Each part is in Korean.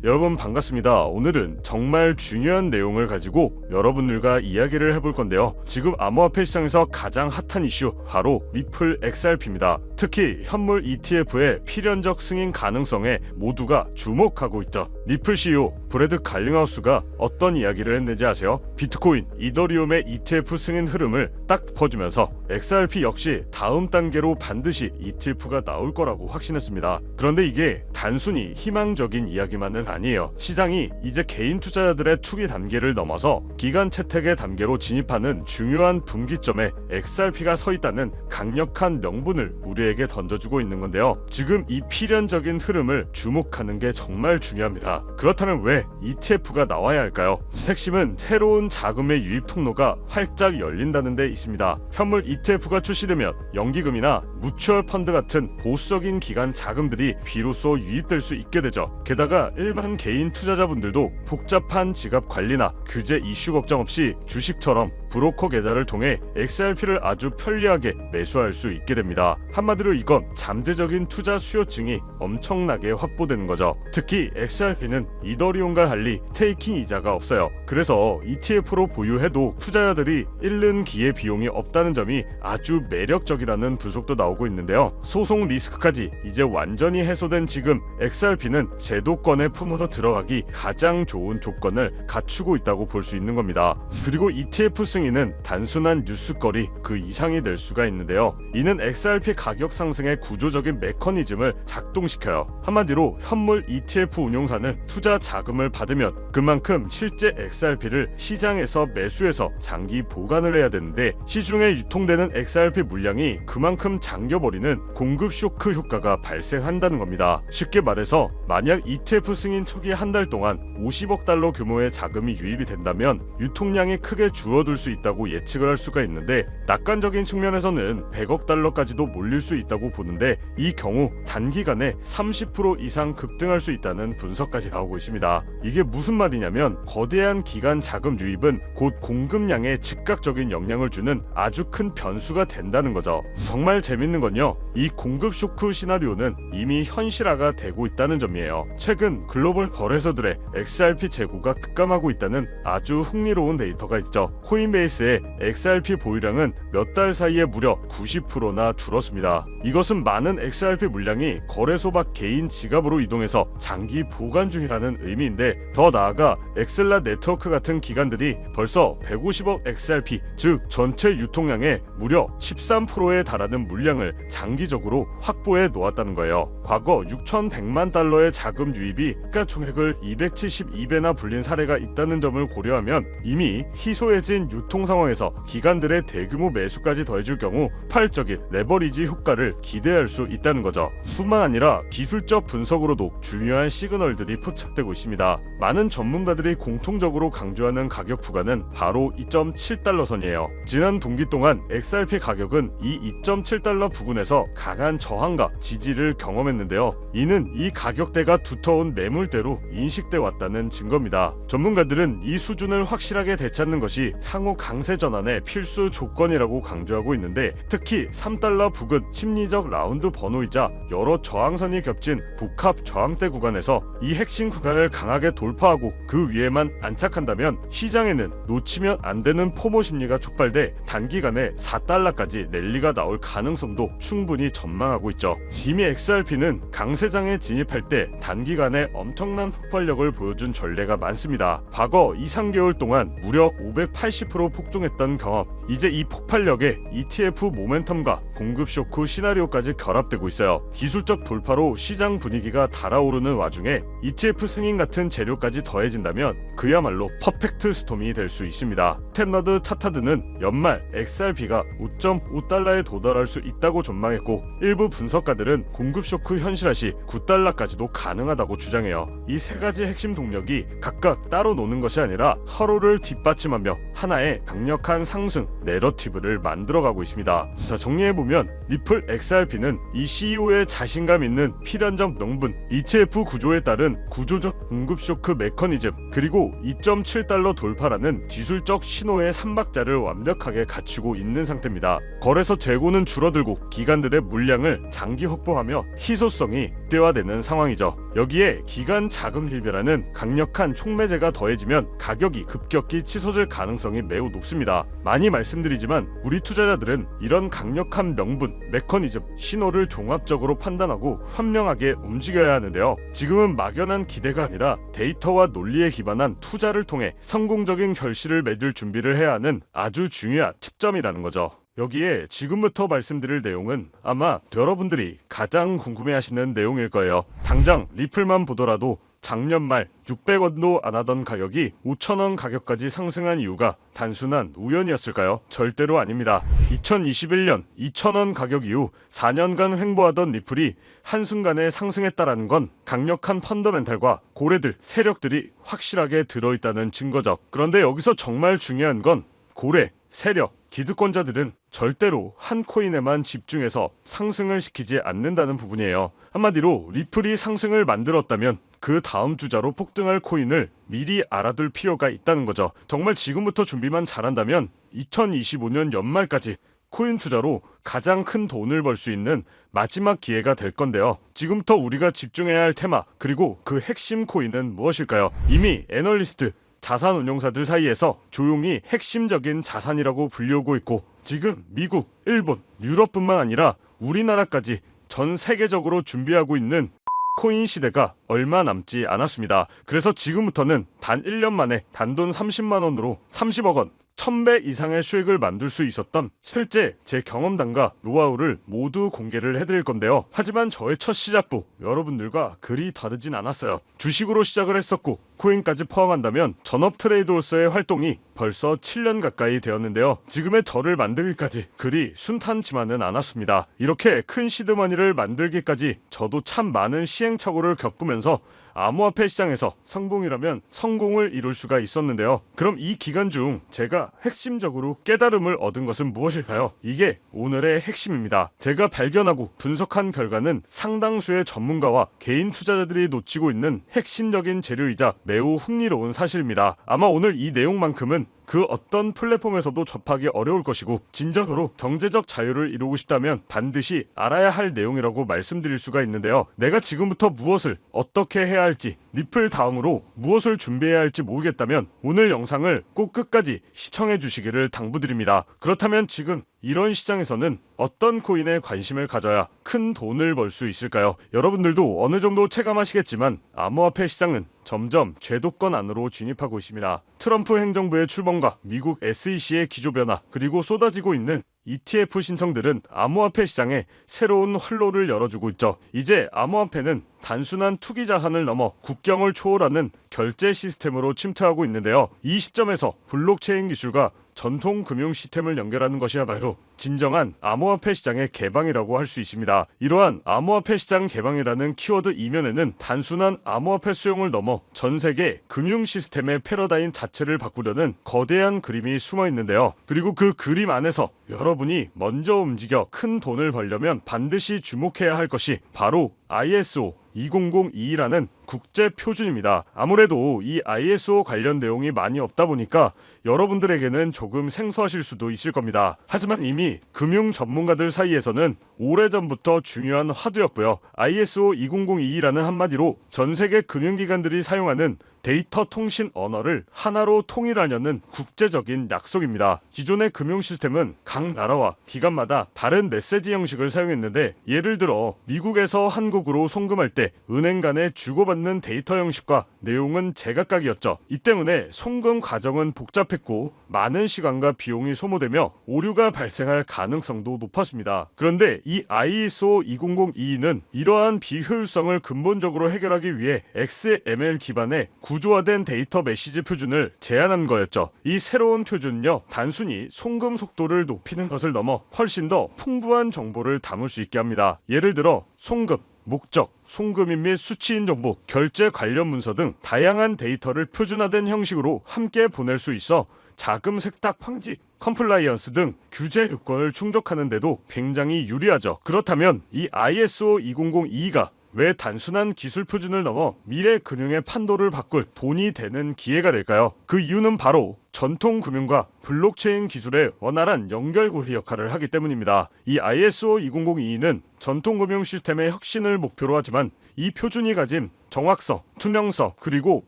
여러분 반갑습니다. 오늘은 정말 중요한 내용을 가지고 여러분들과 이야기를 해볼 건데요. 지금 암호화폐 시장에서 가장 핫한 이슈 바로 리플 XRP입니다. 특히 현물 ETF의 필연적 승인 가능성에 모두가 주목하고 있다. 리플 CEO 브래드 갈링하우스가 어떤 이야기를 했는지 아세요? 비트코인, 이더리움의 ETF 승인 흐름을 딱 퍼주면서 XRP 역시 다음 단계로 반드시 ETF가 나올 거라고 확신했습니다. 그런데 이게 단순히 희망적인 이야기만은 아니에요. 시장이 이제 개인 투자자들의 투기 단계를 넘어서 기관 채택의 단계로 진입하는 중요한 분기점에 XRP가 서 있다는 강력한 명분을 우리에게 던져주고 있는 건데요. 지금 이 필연적인 흐름을 주목하는 게 정말 중요합니다. 그렇다면 왜 ETF가 나와야 할까요? 핵심은 새로운 자금의 유입 통로가 활짝 열린다는 데 있습니다. 현물 ETF가 출시되면 연기금이나 뮤추얼 펀드 같은 보수적인 기관 자금들이 비로소 유입될 수 있게 되죠. 게다가 일반 개인 투자자분들도 복잡한 지갑 관리나 규제 이슈 걱정 없이 주식처럼 브로커 계좌를 통해 XRP를 아주 편리하게 매수할 수 있게 됩니다. 한마디로 이건 잠재적인 투자 수요층이 엄청나게 확보되는 거죠. 특히 XRP는 이더리움과 달리 스테이킹 이자가 없어요. 그래서 ETF로 보유해도 투자자들이 잃는 기회 비용이 없다는 점이 아주 매력적이라는 분석도 나오고 있는데요. 소송 리스크까지 이제 완전히 해소된 지금 XRP는 제도권의 품으로 들어가기 가장 좋은 조건을 갖추고 있다고 볼 수 있는 겁니다. 그리고 ETF 승인은 단순한 뉴스거리 그 이상이 될 수가 있는데요. 이는 XRP 가격 상승의 구조적인 메커니즘을 작동시켜요. 한마디로 현물 ETF 운용사는 투자 자금을 받으면 그만큼 실제 XRP를 시장에서 매수해서 장기 보관을 해야 되는데 시중에 유통되는 XRP 물량이 그만큼 잠겨버리는 공급 쇼크 효과가 발생한다는 겁니다. 쉽게 말해서 만약 ETF 승인 초기 한 달 동안 50억 달러 규모의 자금이 유입이 된다면 유통량이 크게 줄어들 수 있다고 예측을 할 수가 있는데 낙관적인 측면에서는 100억 달러까지도 몰릴 수 있다고 보는데 이 경우 단기간에 30% 이상 급등할 수 있다는 분석까지 나오고 있습니다. 이게 무슨 말이냐면 거대한 기관 자금 유입은 곧 공급량에 즉각적인 영향을 주는 아주 큰 변수가 된다는 거죠. 정말 재밌는 건요, 이 공급 쇼크 시나리오는 이미 현실화가 되고 있다는 점이에요. 최근 글로벌 거래소들의 XRP 재고가 급감하고 있다는 아주 흥미로운 데이터가 있죠. 코인베이스의 XRP 보유량은 몇 달 사이에 무려 90%나 줄었습니다. 이것은 많은 XRP 물량이 거래소 밖 개인 지갑으로 이동해서 장기 보관 중이라는 의미인데, 더 나아가 엑셀라 네트워크 같은 기관들이 벌써 150억 XRP, 즉 전체 유통량의 무려 13%에 달하는 물량을 장기적으로 확보해 놓았다는 거예요. 과거 6,100만 달러의 자금 유입이 시가총액을 272배나 불린 사례가 있다는 점을 고려하면 이미 희소해진 유통 상황에서 기관들의 대규모 매수까지 더해질 경우 폭발적인 레버리지 효과를 기대할 수 있다는 거죠. 뿐만 아니라 기술적 분석으로도 중요한 시그널들이 포착되고 있습니다. 많은 전문가들이 공통적으로 강조하는 가격 구간은 바로 2.7달러 선이에요. 지난 동기 동안 XRP 가격은 이 2.7달러 부근에서 강한 저항과 지지를 경험했는데요. 이는 이 가격대가 두터운 매물대로 인식돼 왔다는 증거입니다. 전문가들은 이 수준을 확실하게 되찾는 것이 향후 강세 전환의 필수 조건이라고 강조하고 있는데, 특히 3달러 부근 심리적 라운드 번호이자 여러 저항선이 겹친 복합 저항대 구간에서 이 핵심 구간을 강하게 돌파하고 그 위에만 안착한다면 시장에는 놓치면 안 되는 포모 심리가 촉발돼 단기간에 4달러까지 랠리가 나올 가능성도 충분히 전망하고 있죠. 이미 XRP는 강세장에 진입할 때 단기간에 엄청난 폭발력을 보여준 전례가 많습니다. 과거 2-3개월 동안 무려 580% 폭등했던 경험, 이제 이 폭발력에 ETF 모멘텀과 공급 쇼크 시나리오까지 결합되고 있어요. 기술적 돌파로 시장 분위기가 달아오르는 와중에 ETF 승인 같은 재료까지 더해진다면 그야말로 퍼펙트 스톰이 될 수 있습니다. 스탠더드 차타드는 연말 XRP가 5.5달러에 도달할 수 있다고 전망했고, 일부 분석가들은 공급 쇼크 현실화 시 9달러까지도 가능하다고 주장해요. 이 세 가지 핵심 동력이 각각 따로 노는 것이 아니라 서로를 뒷받침하며 하나의 강력한 상승 내러티브를 만들어가고 있습니다. 자, 정리해보면 리플 XRP는 이 CEO의 자신감 있는 필연적 명분, ETF 구조에 따른 구조적 공급 쇼크 메커니즘, 그리고 2.7달러 돌파라는 기술적 신호의 3박자를 완벽하게 갖추고 있는 상태입니다. 거래소 재고는 줄어들고 기관들의 물량을 장기 확보하며 희소성이 극대화되는 상황이죠. 여기에 기관 자금 hil배라는 강력한 촉매제가 더해지면 가격이 급격히 치솟을 가능성이 매우 높습니다. 많이 말씀드리지만 우리 투자자들은 이런 강력한 명분, 메커니즘, 신호를 종합적으로 판단하고 현명하게 움직여야 하는데요. 지금은 막연한 기대가 아니라 데이터와 논리에 기반한 투자를 통해 성공적인 결실을 맺을 준비를 해야 하는 아주 중요한 시점이라는 거죠. 여기에 지금부터 말씀드릴 내용은 아마 여러분들이 가장 궁금해하시는 내용일 거예요. 당장 리플만 보더라도 작년 말 600원도 안 하던 가격이 5,000원 가격까지 상승한 이유가 단순한 우연이었을까요? 절대로 아닙니다. 2021년 2,000원 가격 이후 4년간 횡보하던 리플이 한순간에 상승했다라는 건 강력한 펀더멘탈과 고래들, 세력들이 확실하게 들어있다는 증거죠. 그런데 여기서 정말 중요한 건 고래, 세력, 기득권자들은 절대로 한 코인에만 집중해서 상승을 시키지 않는다는 부분이에요. 한마디로 리플이 상승을 만들었다면 그 다음 주자로 폭등할 코인을 미리 알아둘 필요가 있다는 거죠. 정말 지금부터 준비만 잘한다면 2025년 연말까지 코인 투자로 가장 큰 돈을 벌 수 있는 마지막 기회가 될 건데요. 지금부터 우리가 집중해야 할 테마, 그리고 그 핵심 코인은 무엇일까요? 이미 애널리스트, 자산 운용사들 사이에서 조용히 핵심적인 자산이라고 불리우고 있고, 지금 미국, 일본, 유럽뿐만 아니라 우리나라까지 전 세계적으로 준비하고 있는 코인 시대가 얼마 남지 않았습니다. 그래서 지금부터는 단 1년 만에 단돈 30만 원으로 30억 원, 1000배 이상의 수익을 만들 수 있었던 실제 제 경험담과 노하우를 모두 공개를 해드릴 건데요. 하지만 저의 첫 시작도 여러분들과 그리 다르진 않았어요. 주식으로 시작을 했었고 코인까지 포함한다면 전업 트레이더로서의 활동이 벌써 7년 가까이 되었는데요. 지금의 저를 만들기까지 그리 순탄치만은 않았습니다. 이렇게 큰 시드머니를 만들기까지 저도 참 많은 시행착오를 겪으면서 암호화폐 시장에서 성공이라면 성공을 이룰 수가 있었는데요. 그럼 이 기간 중 제가 핵심적으로 깨달음을 얻은 것은 무엇일까요? 이게 오늘의 핵심입니다. 제가 발견하고 분석한 결과는 상당수의 전문가와 개인 투자자들이 놓치고 있는 핵심적인 재료이자 매우 흥미로운 사실입니다. 아마 오늘 이 내용만큼은 그 어떤 플랫폼에서도 접하기 어려울 것이고, 진정으로 경제적 자유를 이루고 싶다면 반드시 알아야 할 내용이라고 말씀드릴 수가 있는데요. 내가 지금부터 무엇을 어떻게 해야 할지, 리플 다음으로 무엇을 준비해야 할지 모르겠다면 오늘 영상을 꼭 끝까지 시청해 주시기를 당부드립니다. 그렇다면 지금 이런 시장에서는 어떤 코인에 관심을 가져야 큰 돈을 벌 수 있을까요? 여러분들도 어느 정도 체감하시겠지만 암호화폐 시장은 점점 제도권 안으로 진입하고 있습니다. 트럼프 행정부의 출범과 미국 SEC의 기조 변화, 그리고 쏟아지고 있는 ETF 신청들은 암호화폐 시장에 새로운 활로를 열어주고 있죠. 이제 암호화폐는 단순한 투기 자산을 넘어 국경을 초월하는 결제 시스템으로 침투하고 있는데요. 이 시점에서 블록체인 기술과 전통 금융 시스템을 연결하는 것이야말로 진정한 암호화폐 시장의 개방이라고 할 수 있습니다. 이러한 암호화폐 시장 개방이라는 키워드 이면에는 단순한 암호화폐 수용을 넘어 전 세계 금융 시스템의 패러다임 자체를 바꾸려는 거대한 그림이 숨어 있는데요. 그리고 그 그림 안에서 여러분이 먼저 움직여 큰 돈을 벌려면 반드시 주목해야 할 것이 바로 ISO 20022라는 국제 표준입니다. 아무래도 이 ISO 관련 내용이 많이 없다 보니까 여러분들에게는 조금 생소하실 수도 있을 겁니다. 하지만 이미 금융 전문가들 사이에서는 오래전부터 중요한 화두였고요. ISO 20022라는 한마디로 전 세계 금융기관들이 사용하는 데이터 통신 언어를 하나로 통일하려는 국제적인 약속입니다. 기존의 금융 시스템은 각 나라와 기관마다 다른 메시지 형식을 사용했는데, 예를 들어 미국에서 한국으로 송금할 때 은행 간에 주고받는 데이터 형식과 내용은 제각각이었죠. 이 때문에 송금 과정은 복잡했고 많은 시간과 비용이 소모되며 오류가 발생할 가능성도 높았습니다. 그런데 이 ISO 20022는 이러한 비효율성을 근본적으로 해결하기 위해 XML 기반의 구조화된 데이터 메시지 표준을 제안한 거였죠. 이 새로운 표준은요, 단순히 송금 속도를 높이는 것을 넘어 훨씬 더 풍부한 정보를 담을 수 있게 합니다. 예를 들어 송금, 목적, 송금인 및 수취인 정보, 결제 관련 문서 등 다양한 데이터를 표준화된 형식으로 함께 보낼 수 있어 자금 세탁 방지, 컴플라이언스 등 규제 요건을 충족하는 데도 굉장히 유리하죠. 그렇다면 이 ISO 20022가 왜 단순한 기술 표준을 넘어 미래 금융의 판도를 바꿀 돈이 되는 기회가 될까요? 그 이유는 바로 전통 금융과 블록체인 기술의 원활한 연결고리 역할을 하기 때문입니다. 이 ISO 20022는 전통 금융 시스템의 혁신을 목표로 하지만 이 표준이 가진 정확성, 투명성, 그리고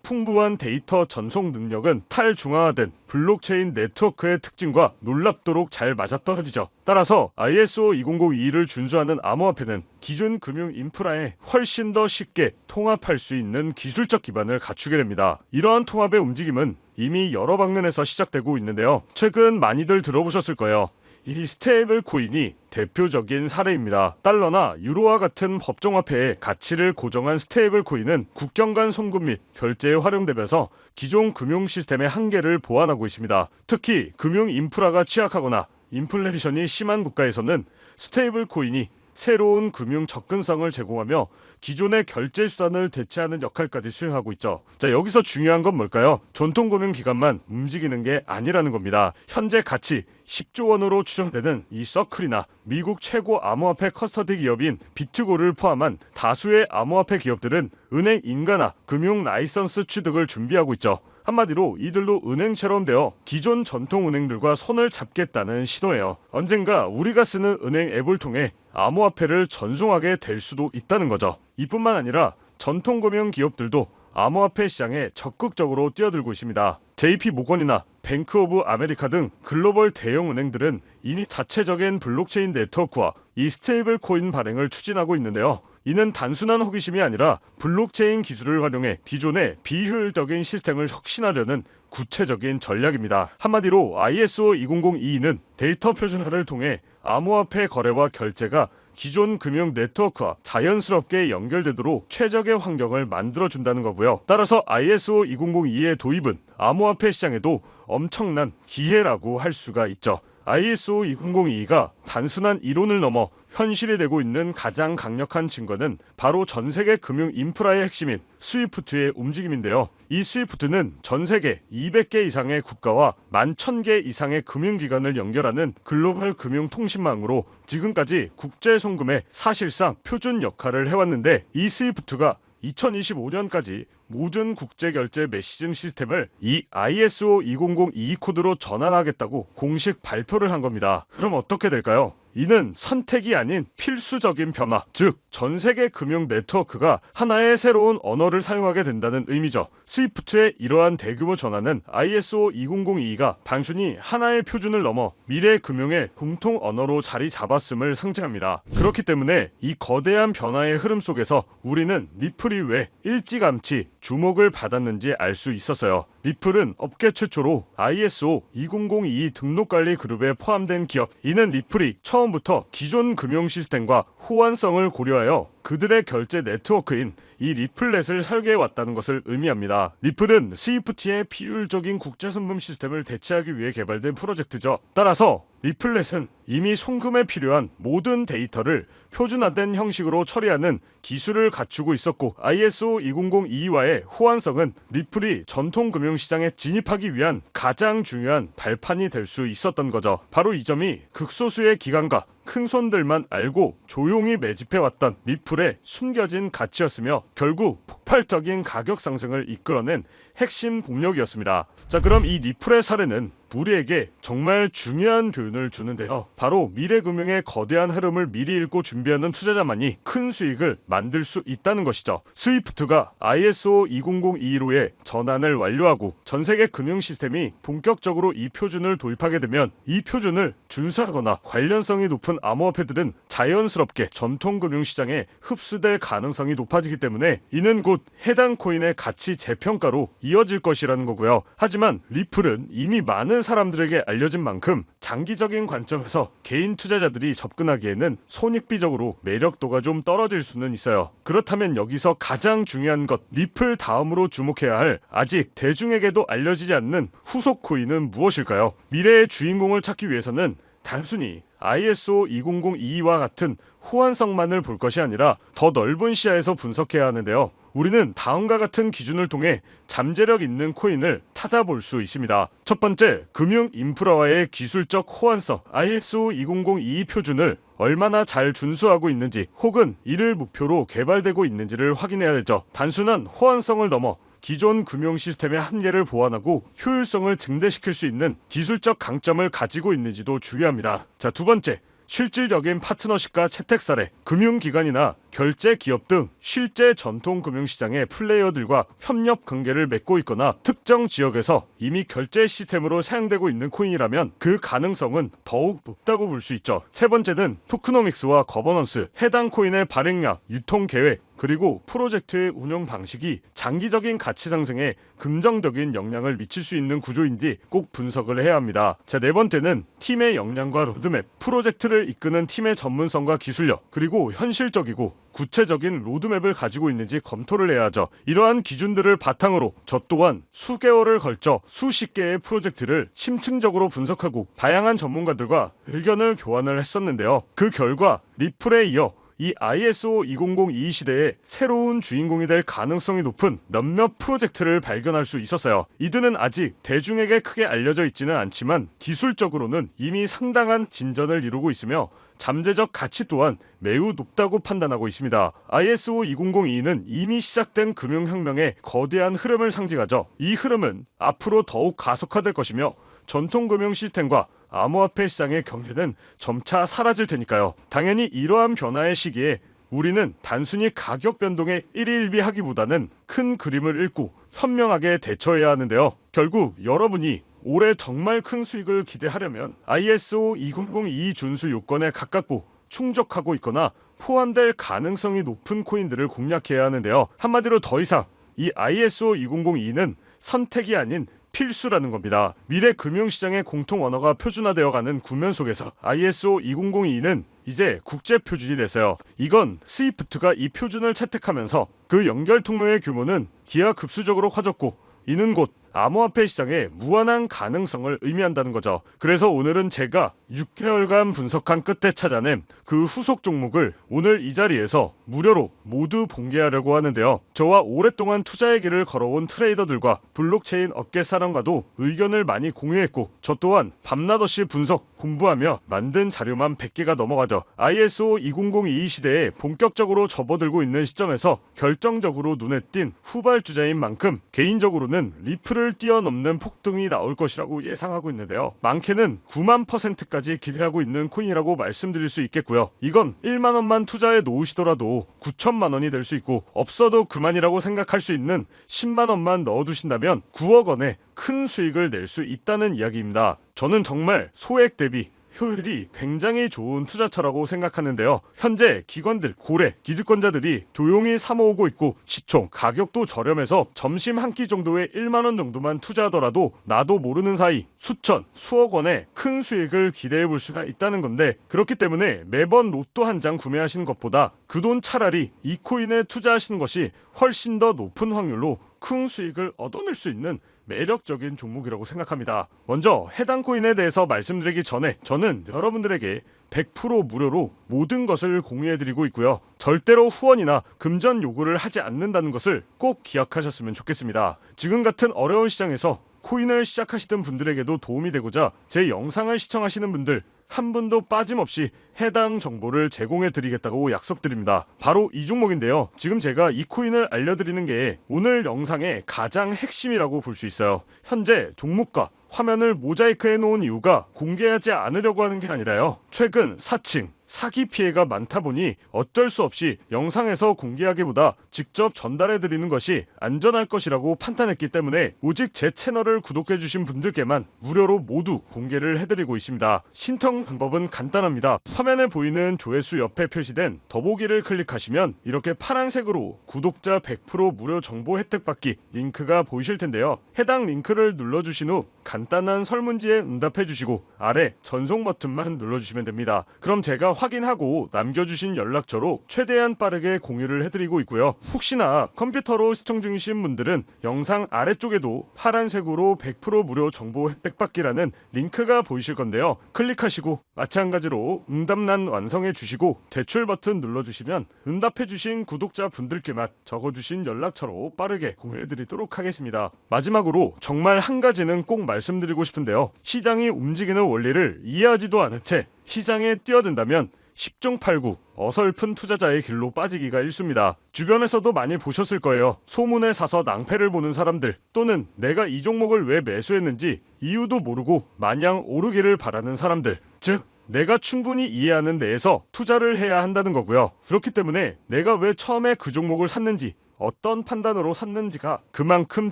풍부한 데이터 전송 능력은 탈중앙화된 블록체인 네트워크의 특징과 놀랍도록 잘 맞아떨어지죠. 따라서 ISO 20022를 준수하는 암호화폐는 기존 금융 인프라에 훨씬 더 쉽게 통합할 수 있는 기술적 기반을 갖추게 됩니다. 이러한 통합의 움직임은 이미 여러 방면에서 시작되고 있는데요. 최근 많이들 들어보셨을 거예요. 이 스테이블 코인이 대표적인 사례입니다. 달러나 유로와 같은 법정화폐의 가치를 고정한 스테이블 코인은 국경 간 송금 및 결제에 활용되면서 기존 금융 시스템의 한계를 보완하고 있습니다. 특히 금융 인프라가 취약하거나 인플레이션이 심한 국가에서는 스테이블 코인이 새로운 금융 접근성을 제공하며 기존의 결제 수단을 대체하는 역할까지 수행하고 있죠. 자, 여기서 중요한 건 뭘까요? 전통 금융 기관만 움직이는 게 아니라는 겁니다. 현재 가치 10조 원으로 추정되는 이 서클이나 미국 최고 암호화폐 커스터디 기업인 비트고를 포함한 다수의 암호화폐 기업들은 은행 인가나 금융 라이선스 취득을 준비하고 있죠. 한마디로 이들도 은행처럼 되어 기존 전통 은행들과 손을 잡겠다는 신호예요. 언젠가 우리가 쓰는 은행 앱을 통해 암호화폐를 전송하게 될 수도 있다는 거죠. 이뿐만 아니라 전통 금융 기업들도 암호화폐 시장에 적극적으로 뛰어들고 있습니다. JP 모건이나 뱅크 오브 아메리카 등 글로벌 대형 은행들은 이미 자체적인 블록체인 네트워크와 이 스테이블 코인 발행을 추진하고 있는데요. 이는 단순한 호기심이 아니라 블록체인 기술을 활용해 기존의 비효율적인 시스템을 혁신하려는 구체적인 전략입니다. 한마디로 ISO 20022는 데이터 표준화를 통해 암호화폐 거래와 결제가 기존 금융 네트워크와 자연스럽게 연결되도록 최적의 환경을 만들어준다는 거고요. 따라서 ISO 20022의 도입은 암호화폐 시장에도 엄청난 기회라고 할 수가 있죠. ISO 20022가 단순한 이론을 넘어 현실이 되고 있는 가장 강력한 증거는 바로 전 세계 금융 인프라의 핵심인 스위프트의 움직임인데요. 이 스위프트는 전 세계 200개 이상의 국가와 11,000개 이상의 금융기관을 연결하는 글로벌 금융통신망으로 지금까지 국제 송금의 사실상 표준 역할을 해왔는데, 이 스위프트가 2025년까지 모든 국제결제 메시징 시스템을 이 ISO 20022 코드로 전환하겠다고 공식 발표를 한 겁니다. 그럼 어떻게 될까요? 이는 선택이 아닌 필수적인 변화, 즉 전 세계 금융 네트워크가 하나의 새로운 언어를 사용하게 된다는 의미죠. 스위프트의 이러한 대규모 전환은 ISO 20022가 단순히 하나의 표준을 넘어 미래 금융의 공통 언어로 자리 잡았음을 상징합니다. 그렇기 때문에 이 거대한 변화의 흐름 속에서 우리는 리플이 왜 일찌감치 주목을 받았는지 알 수 있었어요. 리플은 업계 최초로 ISO 20022 등록관리 그룹에 포함된 기업. 이는 리플이 처음부터 기존 금융 시스템과 호환성을 고려하여 그들의 결제 네트워크인 이 리플렛을 설계해왔다는 것을 의미합니다. 리플은 스위프트의 비효율적인 국제송금 시스템을 대체하기 위해 개발된 프로젝트죠. 따라서 리플렛은 이미 송금에 필요한 모든 데이터를 표준화된 형식으로 처리하는 기술을 갖추고 있었고, ISO 20022와의 호환성은 리플이 전통 금융시장에 진입하기 위한 가장 중요한 발판이 될 수 있었던 거죠. 바로 이 점이 극소수의 기관과 큰 손들만 알고 조용히 매집해왔던 리플의 숨겨진 가치였으며 결국 폭발적인 가격 상승을 이끌어낸 핵심 동력이었습니다. 자, 그럼 이 리플의 사례는 우리에게 정말 중요한 교훈을 주는데요. 바로 미래금융의 거대한 흐름을 미리 읽고 준비하는 투자자만이 큰 수익을 만들 수 있다는 것이죠. 스위프트가 ISO 20022로의 전환을 완료하고 전 세계 금융 시스템이 본격적으로 이 표준을 도입하게 되면 이 표준을 준수하거나 관련성이 높은 암호화폐들은 자연스럽게 전통 금융 시장에 흡수될 가능성이 높아지기 때문에 이는 곧 해당 코인의 가치 재평가로 이어질 것이라는 거고요. 하지만 리플은 이미 많은 사람들에게 알려진 만큼 장기적인 관점에서 개인 투자자들이 접근하기에는 손익비적으로 매력도가 좀 떨어질 수는 있어요. 그렇다면 여기서 가장 중요한 것, 리플 다음으로 주목해야 할 아직 대중에게도 알려지지 않는 후속 코인은 무엇일까요? 미래의 주인공을 찾기 위해서는 단순히 ISO 2002와 같은 호환성만을 볼 것이 아니라 더 넓은 시야에서 분석해야 하는데요. 우리는 다음과 같은 기준을 통해 잠재력 있는 코인을 찾아볼 수 있습니다. 첫 번째, 금융 인프라와의 기술적 호환성. ISO 2002 표준을 얼마나 잘 준수하고 있는지 혹은 이를 목표로 개발되고 있는지를 확인해야 되죠. 단순한 호환성을 넘어 기존 금융 시스템의 한계를 보완하고 효율성을 증대시킬 수 있는 기술적 강점을 가지고 있는지도 중요합니다. 자, 두 번째, 실질적인 파트너십과 채택 사례. 금융기관이나 결제 기업 등 실제 전통 금융시장의 플레이어들과 협력 관계를 맺고 있거나 특정 지역에서 이미 결제 시스템으로 사용되고 있는 코인이라면 그 가능성은 더욱 높다고 볼 수 있죠. 세 번째는 토크노믹스와 거버넌스. 해당 코인의 발행량, 유통 계획, 그리고 프로젝트의 운영 방식이 장기적인 가치 상승에 긍정적인 영향을 미칠 수 있는 구조인지 꼭 분석을 해야 합니다. 자, 네 번째는 팀의 역량과 로드맵. 프로젝트를 이끄는 팀의 전문성과 기술력, 그리고 현실적이고 구체적인 로드맵을 가지고 있는지 검토를 해야 하죠. 이러한 기준들을 바탕으로 저 또한 수개월을 걸쳐 수십 개의 프로젝트를 심층적으로 분석하고 다양한 전문가들과 의견을 교환을 했었는데요. 그 결과 리플에 이어 이 ISO 2002 시대에 새로운 주인공이 될 가능성이 높은 몇몇 프로젝트를 발견할 수 있었어요. 이들은 아직 대중에게 크게 알려져 있지는 않지만 기술적으로는 이미 상당한 진전을 이루고 있으며 잠재적 가치 또한 매우 높다고 판단하고 있습니다. ISO 2002는 이미 시작된 금융혁명의 거대한 흐름을 상징하죠. 이 흐름은 앞으로 더욱 가속화될 것이며 전통 금융 시스템과 암호화폐 시장의 경계는 점차 사라질 테니까요. 당연히 이러한 변화의 시기에 우리는 단순히 가격 변동에 일희일비하기보다는 큰 그림을 읽고 현명하게 대처해야 하는데요. 결국 여러분이 올해 정말 큰 수익을 기대하려면 ISO 2002 준수 요건에 가깝고 충족하고 있거나 포함될 가능성이 높은 코인들을 공략해야 하는데요. 한마디로 더 이상 이 ISO 2002는 선택이 아닌 필수라는 겁니다. 미래 금융시장의 공통 언어가 표준화되어가는 국면 속에서 ISO 2002는 이제 국제 표준이 됐어요. 이건 스위프트가 이 표준을 채택하면서 그 연결 통로의 규모는 기하급수적으로 커졌고 이는 곧 암호화폐 시장의 무한한 가능성을 의미한다는 거죠. 그래서 오늘은 제가 6개월간 분석한 끝에 찾아낸 그 후속 종목을 오늘 이 자리에서 무료로 모두 공개하려고 하는데요. 저와 오랫동안 투자의 길을 걸어온 트레이더들과 블록체인 업계 사람과도 의견을 많이 공유했고 저 또한 밤낮없이 분석, 공부하며 만든 자료만 100개가 넘어가죠. ISO 2002 시대에 본격적으로 접어들고 있는 시점에서 결정적으로 눈에 띈 후발주자인 만큼 개인적으로는 리플을 뛰어넘는 폭등이 나올 것이라고 예상하고 있는데요. 많게는 9만%까지 기대하고 있는 코인이라고 말씀드릴 수 있겠고요. 이건 1만 원만 투자해 놓으시더라도 9천만 원이 될 수 있고 없어도 그만이라고 생각할 수 있는 10만 원만 넣어두신다면 9억 원의 큰 수익을 낼 수 있다는 이야기입니다. 저는 정말 소액 대비 효율이 굉장히 좋은 투자처라고 생각하는데요. 현재 기관들, 고래, 기득권자들이 조용히 사모으고 있고 시총, 가격도 저렴해서 점심 한 끼 정도의 1만 원 정도만 투자하더라도 나도 모르는 사이 수천, 수억 원의 큰 수익을 기대해 볼 수가 있다는 건데 그렇기 때문에 매번 로또 한 장 구매하시는 것보다 그 돈 차라리 이 코인에 투자하시는 것이 훨씬 더 높은 확률로 큰 수익을 얻어낼 수 있는 매력적인 종목이라고 생각합니다. 먼저 해당 코인에 대해서 말씀드리기 전에 저는 여러분들에게 100% 무료로 모든 것을 공유해드리고 있고요. 절대로 후원이나 금전 요구를 하지 않는다는 것을 꼭 기억하셨으면 좋겠습니다. 지금 같은 어려운 시장에서 코인을 시작하시던 분들에게도 도움이 되고자 제 영상을 시청하시는 분들 한 분도 빠짐없이 해당 정보를 제공해 드리겠다고 약속드립니다. 바로 이 종목인데요. 지금 제가 이 코인을 알려드리는 게 오늘 영상의 가장 핵심이라고 볼 수 있어요. 현재 종목과 화면을 모자이크해 놓은 이유가 공개하지 않으려고 하는 게 아니라요. 최근 사칭, 사기 피해가 많다 보니 어쩔 수 없이 영상에서 공개하기보다 직접 전달해 드리는 것이 안전할 것이라고 판단했기 때문에 오직 제 채널을 구독해 주신 분들께만 무료로 모두 공개를 해드리고 있습니다. 신청 방법은 간단합니다. 화면에 보이는 조회수 옆에 표시된 더보기를 클릭하시면 이렇게 파란색으로 구독자 100% 무료 정보 혜택 받기 링크가 보이실 텐데요. 해당 링크를 눌러주신 후 간단한 설문지에 응답해 주시고 아래 전송 버튼만 눌러주시면 됩니다. 그럼 제가 확인하고 남겨주신 연락처로 최대한 빠르게 공유를 해드리고 있고요. 혹시나 컴퓨터로 시청 중이신 분들은 영상 아래쪽에도 파란색으로 100% 무료 정보 혜택 받기라는 링크가 보이실 건데요. 클릭하시고 마찬가지로 응답란 완성해 주시고 제출 버튼 눌러주시면 응답해 주신 구독자 분들께만 적어주신 연락처로 빠르게 공유해 드리도록 하겠습니다. 마지막으로 정말 한 가지는 꼭 말씀드리고 싶은데요. 시장이 움직이는 원리를 이해하지도 않은 채 시장에 뛰어든다면 10종 8구 어설픈 투자자의 길로 빠지기가 일쑤입니다. 주변에서도 많이 보셨을 거예요. 소문에 사서 낭패를 보는 사람들, 또는 내가 이 종목을 왜 매수했는지 이유도 모르고 마냥 오르기를 바라는 사람들, 즉 내가 충분히 이해하는 내에서 투자를 해야 한다는 거고요. 그렇기 때문에 내가 왜 처음에 그 종목을 샀는지, 어떤 판단으로 샀는지가 그만큼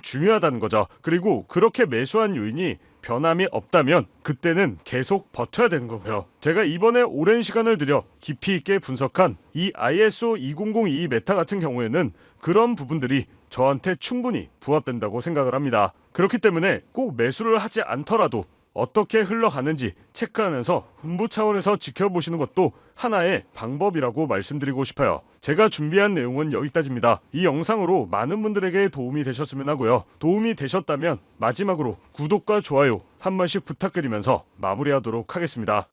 중요하다는 거죠. 그리고 그렇게 매수한 요인이 변함이 없다면 그때는 계속 버텨야 되는 거고요. 제가 이번에 오랜 시간을 들여 깊이 있게 분석한 이 ISO 2002 메타 같은 경우에는 그런 부분들이 저한테 충분히 부합된다고 생각을 합니다. 그렇기 때문에 꼭 매수를 하지 않더라도 어떻게 흘러가는지 체크하면서 분부 차원에서 지켜보시는 것도 하나의 방법이라고 말씀드리고 싶어요. 제가 준비한 내용은 여기까지입니다. 이 영상으로 많은 분들에게 도움이 되셨으면 하고요. 도움이 되셨다면 마지막으로 구독과 좋아요 한 번씩 부탁드리면서 마무리하도록 하겠습니다.